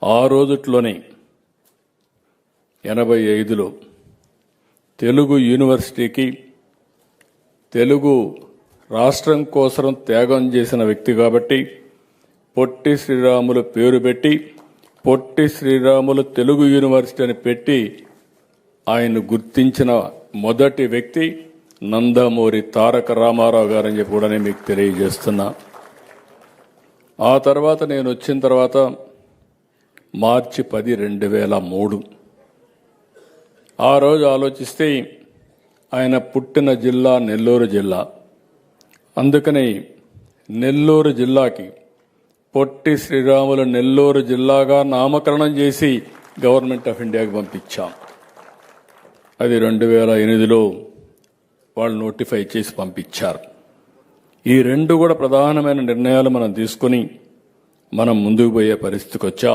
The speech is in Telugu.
ఆ రోజుట్లోనే 85లో తెలుగు యూనివర్సిటీకి తెలుగు రాష్ట్రం కోసం త్యాగం చేసిన వ్యక్తి కాబట్టి పొట్టి శ్రీరాములు పేరు పెట్టి పొట్టి శ్రీరాములు తెలుగు యూనివర్సిటీ అని పెట్టి ఆయన గుర్తించిన మొదటి వ్యక్తి నందమూరి తారక రామారావు గారని చెప్పి కూడా నేను మీకు తెలియజేస్తున్నా. ఆ తర్వాత నేను వచ్చిన తర్వాత మార్చి 10, 2003 ఆ రోజు ఆలోచిస్తే ఆయన పుట్టిన జిల్లా నెల్లూరు జిల్లా. అందుకని నెల్లూరు జిల్లాకి పొట్టి శ్రీరాములు నెల్లూరు జిల్లాగా నామకరణం చేసి గవర్నమెంట్ ఆఫ్ ఇండియాకి పంపించాం. అది 2008లో వాళ్ళు నోటిఫై చేసి పంపించారు. ఈ రెండు కూడా ప్రధానమైన నిర్ణయాలు మనం తీసుకుని మనం ముందుకు పోయే పరిస్థితికి వచ్చాం.